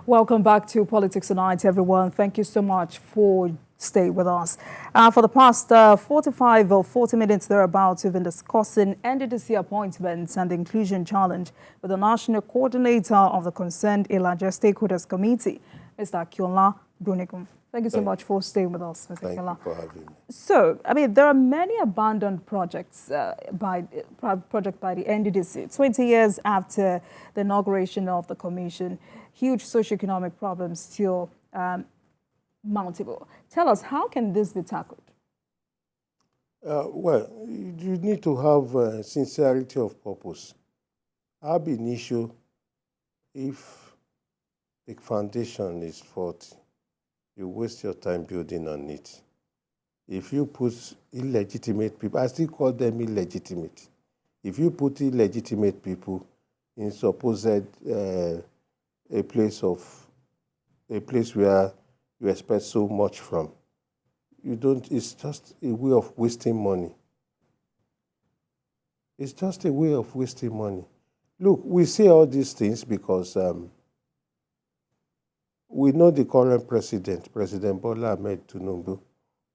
Welcome back to Politics Tonight, everyone. Thank you so much for staying with us. For the past 45 or 40 minutes thereabouts, we've been discussing NDDC appointments and the inclusion challenge with the national coordinator of the Concerned Ilaje Stakeholders Committee, Mr. Akinola Gbonegun. Thank you so much for staying with us, Mr. Akinola. Thank you for having me. So, there are many abandoned projects by the NDDC. 20 years after the inauguration of the commission, huge socioeconomic problems still mountable. Tell us, how can this be tackled? Well, you need to have sincerity of purpose. Ab initio, if the foundation is faulty, you waste your time building on it. If you put illegitimate people, I still call them illegitimate. If you put illegitimate people in supposed a place where you expect so much from, you don't. It's just a way of wasting money. It's just a way of wasting money. Look, we say all these things because we know the current president, President Bola Ahmed Tinubu.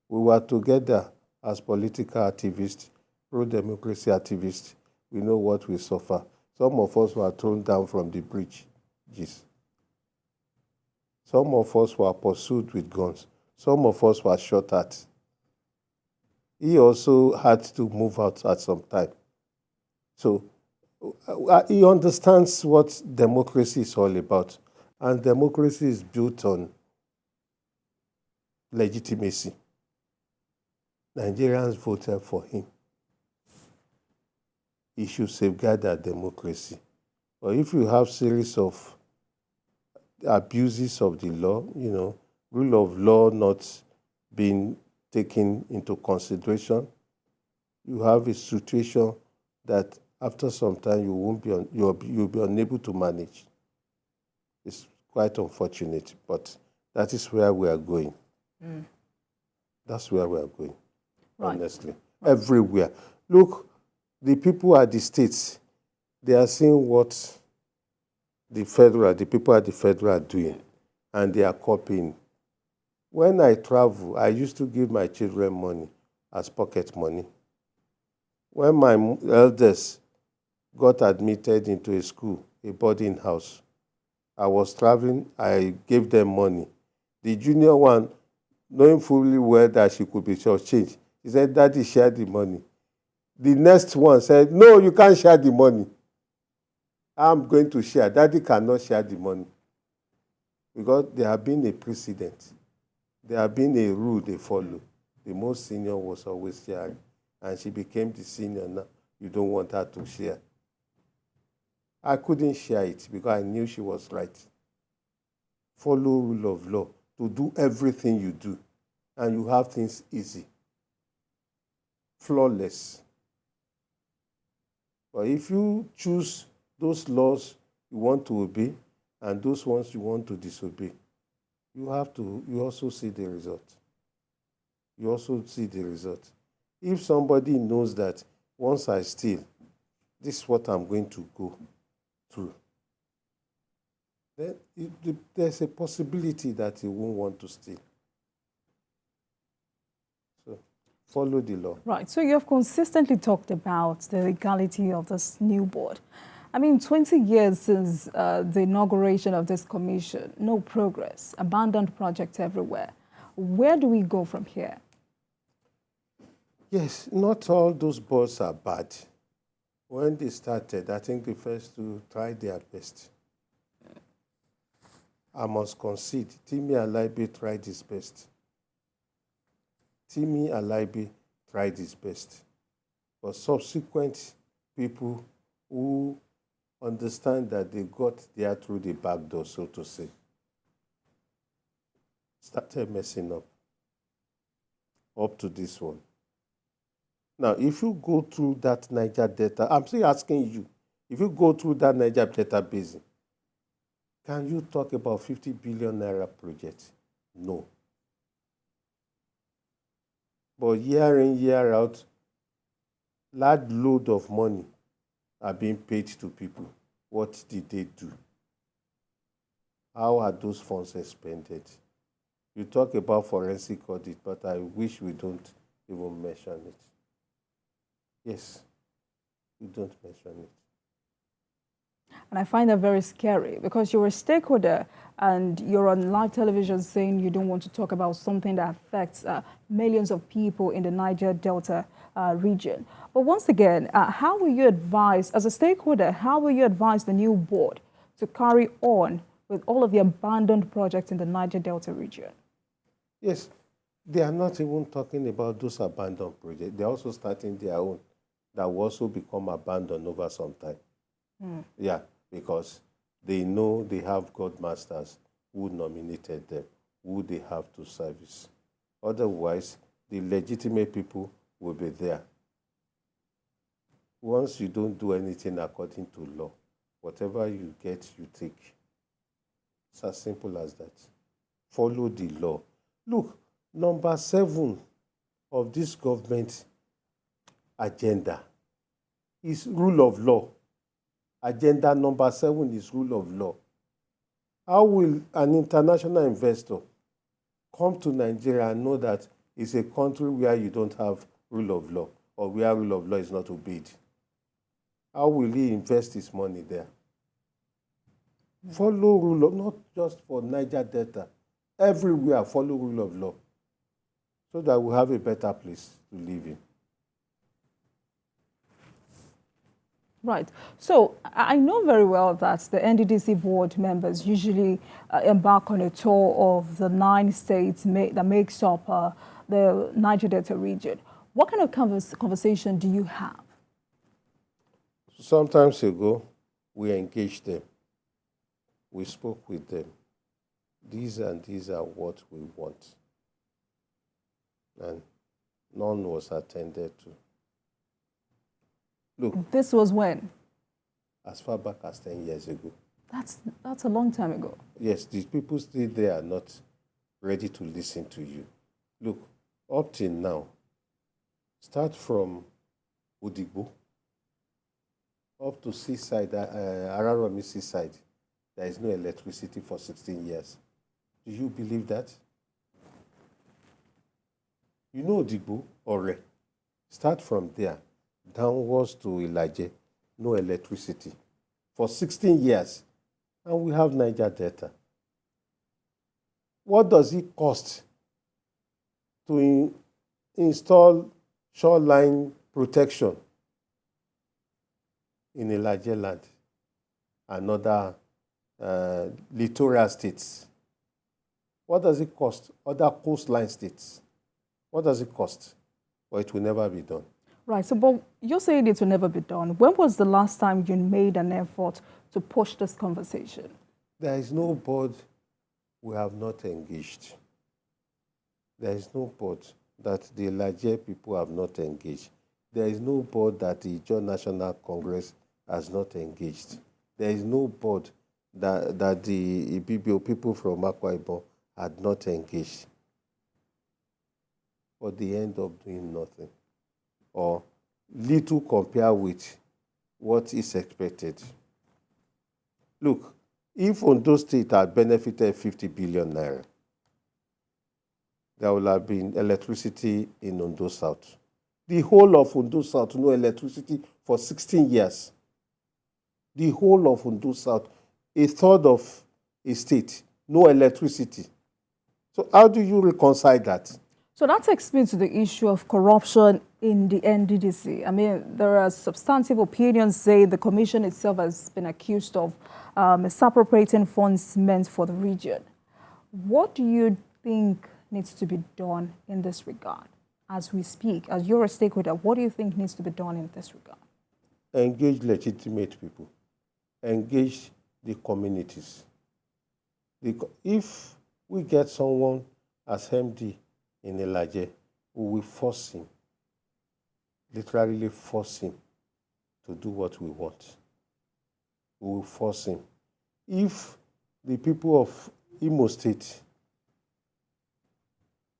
We were together as political activists, pro-democracy activists. We know what we suffer. Some of us were thrown down from the bridges. Some of us were pursued with guns. Some of us were shot at. He also had to move out at some time. So he understands what democracy is all about. And democracy is built on legitimacy. Nigerians voted for him. He should safeguard our democracy. But if you have series of abuses of the law, rule of law not being taken into consideration, you have a situation that after some time you'll be unable to manage. It's quite unfortunate, but that is where we are going. That's where we are going, honestly. Everywhere. Look, the people at the states, they are seeing what the people at the federal are doing, and they are copying. When I travel, I used to give my children money as pocket money. When my elders got admitted into a school, a boarding house, I was traveling, I gave them money. The junior one, knowing fully well that she could be shortchanged, he said, "Daddy, share the money." The next one said, "No, you can't share the money. I'm going to share." Daddy cannot share the money. Because there have been a precedent. There have been a rule they follow. The most senior was always sharing. And she became the senior now. You don't want her to share. I couldn't share it because I knew she was right. Follow rule of law to do everything you do, and you have things easy, flawless. But if you choose those laws you want to obey and those ones you want to disobey, you also see the result. You also see the result. If somebody knows that once I steal, this is what I'm going to go through, then there's a possibility that he won't want to steal. So follow the law. Right. So you have consistently talked about the legality of this new board. 20 years since the inauguration of this commission, no progress, abandoned projects everywhere. Where do we go from here? Yes, not all those boards are bad. When they started, I think the first two tried their best. I must concede, Timi Alaibe tried his best. Timi Alaibe tried his best. But subsequent people who understand that they got there through the back door, so to say, started messing up to this one. Now, if you go through that Niger Delta, I'm still asking you, if you go through that Niger Delta basin, can you talk about 50 billion naira project? No. But year in, year out, large load of money are being paid to people. What did they do? How are those funds expended? You talk about forensic audit, but I wish we don't even mention it. Yes, we don't mention it. And I find that very scary because you're a stakeholder and you're on live television saying you don't want to talk about something that affects millions of people in the Niger Delta region. But once again, how will you advise, as a stakeholder, how will you advise the new board to carry on with all of the abandoned projects in the Niger Delta region? Yes, they are not even talking about those abandoned projects. They're also starting their own that will also become abandoned over some time. Yeah, because they know they have God masters who nominated them, who they have to service. Otherwise, the legitimate people will be there. Once you don't do anything according to law, whatever you get, you take. It's as simple as that. Follow the law. Look, number 7 of this government agenda is rule of law. Agenda number 7 is rule of law. How will an international investor come to Nigeria and know that it's a country where you don't have rule of law or where rule of law is not obeyed? How will he invest his money there? Follow rule of law, not just for Niger Delta. Everywhere, follow rule of law so that we have a better place to live in. Right. So I know very well that the NDDC board members usually embark on a tour of the 9 states that makes up the Niger Delta region. What kind of conversation do you have? Sometimes ago, we engaged them. We spoke with them. These and these are what we want. And none was attended to. Look. This was when? As far back as 10 years ago. That's a long time ago. Yes, the people still there are not ready to listen to you. Look, up till now, start from Odigbo up to seaside, Araromi seaside, there is no electricity for 16 years. Do you believe that? You know Odigbo, Ore. Start from there, downwards to Ilaje, no electricity for 16 years. And we have Niger Delta. What does it cost to install shoreline protection in Ilaje land and other littoral states? What does it cost? Other coastline states. What does it cost? Well, it will never be done. Right. So, but you're saying it will never be done. When was the last time you made an effort to push this conversation? There is no board we have not engaged. There is no board that the Ilaje people have not engaged. There is no board that the Ijaw National Congress has not engaged. There is no board that the Ibibio people from Akwa Ibom had not engaged. But they end up doing nothing, or little compared with what is expected. Look, if Ondo State had benefited 50 billion naira, there would have been electricity in Ondo South. The whole of Ondo South, no electricity for 16 years. The whole of Ondo South, a third of a state, no electricity. So how do you reconcile that? So that takes me to the issue of corruption in the NDDC. I mean, there are substantive opinions saying the commission itself has been accused of misappropriating funds meant for the region. What do you think needs to be done in this regard as we speak? As you're a stakeholder, what do you think needs to be done in this regard? Engage legitimate people. Engage the communities. If we get someone as MD in Ilaje, we will force him, literally force him to do what we want. We will force him. If the people of Imo State,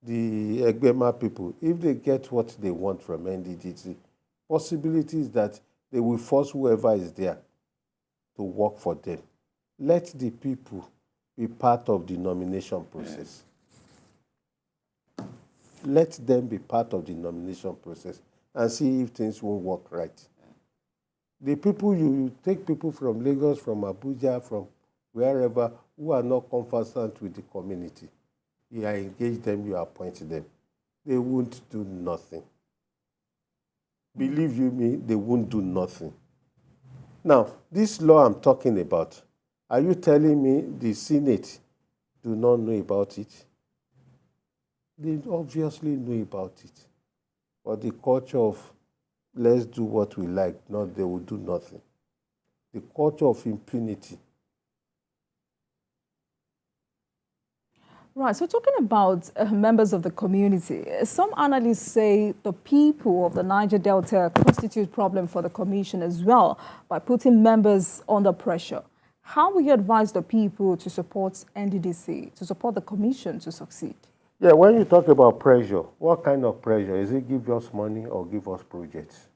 the Egbema people, if they get what they want from NDDC, possibilities that they will force whoever is there to work for them. Let the people be part of the nomination process. Let them be part of the nomination process and see if things won't work right. The people, you take people from Lagos, from Abuja, from wherever, who are not conversant with the community. You engage them, you appoint them. They won't do nothing. Believe you me, they won't do nothing. Now, this law I'm talking about, are you telling me the Senate do not know about it? They obviously know about it. But the culture of let's do what we like, not they will do nothing. The culture of impunity. Right, so talking about members of the community, some analysts say the people of the Niger Delta constitute problem for the commission as well by putting members under pressure. How will you advise the people to support NDDC, to support the commission to succeed? Yeah, when you talk about pressure, what kind of pressure? Is it give us money or give us projects?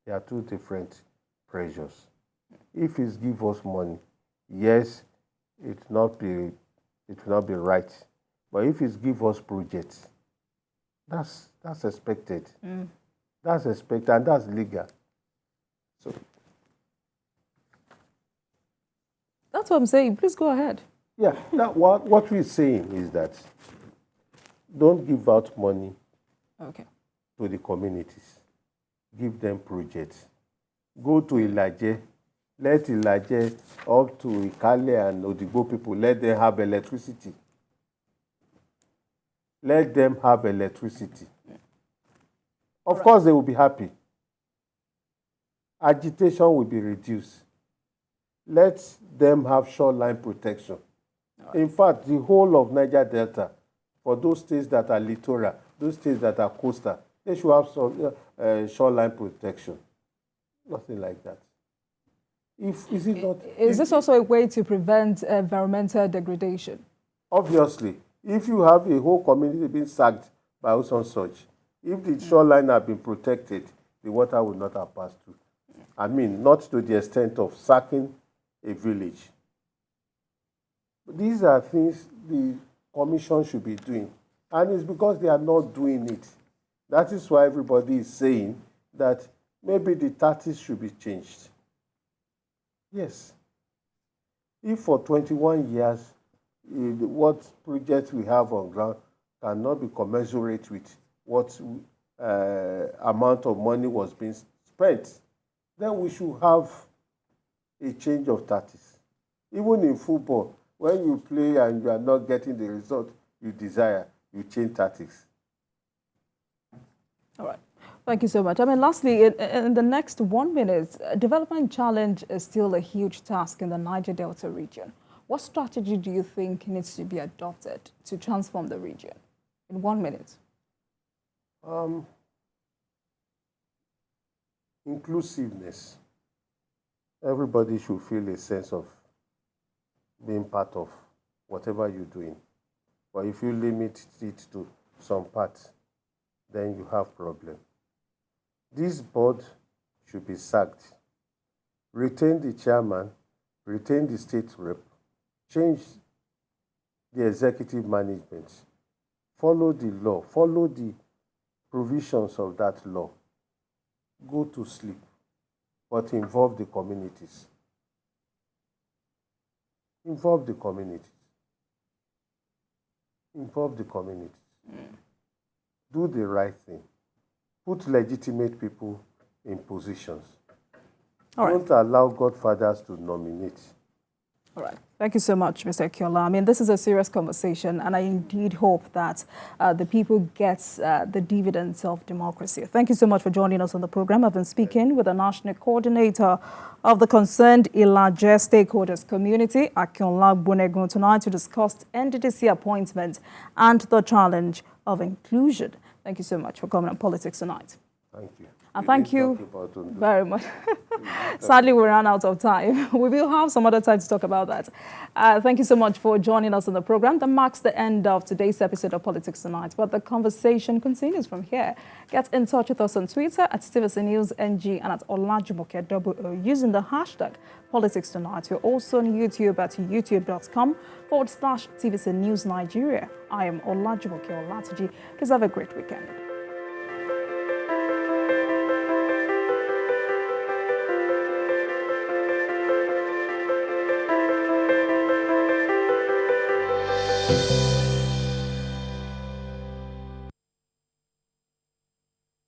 There are two different pressures. If it's give us money, yes, it will not be right. But if it's give us projects, that's expected. That's expected and that's legal. So that's what I'm saying. Please go ahead. Yeah, now what we're saying is that don't give out money to the communities. Give them projects. Go to Ilaje. Let Ilaje up to Ikale and Odigbo people, let them have electricity. Let them have electricity. Of course, they will be happy. Agitation will be reduced. Let them have shoreline protection. In fact, the whole of Niger Delta, for those states that are littoral, those states that are coastal, they should have some shoreline protection. Nothing like that. Is this also a way to prevent environmental degradation? Obviously, if you have a whole community being sacked by some such, if the shoreline have been protected, the water will not have passed through. I mean, not to the extent of sacking a village. But these are things the commission should be doing. And it's because they are not doing it. That is why everybody is saying that maybe the tactics should be changed. Yes. If for 21 years, what projects we have on ground cannot be commensurate with what amount of money was being spent, then we should have a change of tactics. Even in football, when you play and you are not getting the result you desire, you change tactics. All right. Thank you so much. I mean, lastly, in the next 1 minute, development challenge is still a huge task in the Niger Delta region. What strategy do you think needs to be adopted to transform the region? In 1 minute. Inclusiveness. Everybody should feel a sense of being part of whatever you're doing. But if you limit it to some parts, then you have problem. This board should be sacked. Retain the chairman, retain the state rep, change the executive management, follow the law, follow the provisions of that law. Go to sleep, but involve the communities. Involve the communities. Involve the communities. Do the right thing. Put legitimate people in positions. All right. Don't allow godfathers to nominate. All right. Thank you so much, Mr. Akinola. I mean, this is a serious conversation, and I indeed hope that the people get the dividends of democracy. Thank you so much for joining us on the program. I've been speaking with the National Coordinator of the Concerned Ilaje Stakeholders Committee, Akinola Gbonegun, tonight to discuss NDDC appointment and the challenge of inclusion. Thank you so much for coming on Politics Tonight. Thank you. And thank you very much. Sadly, we ran out of time. We will have some other time to talk about that. Thank you so much for joining us on the program. That marks the end of today's episode of Politics Tonight. But the conversation continues from here. Get in touch with us on Twitter at TVC News NG and at Olajumoke using the hashtag Politics Tonight. We're also on YouTube at youtube.com/TVC News Nigeria. I am Olajumoke Olatuji. Please have a great weekend. Thank you.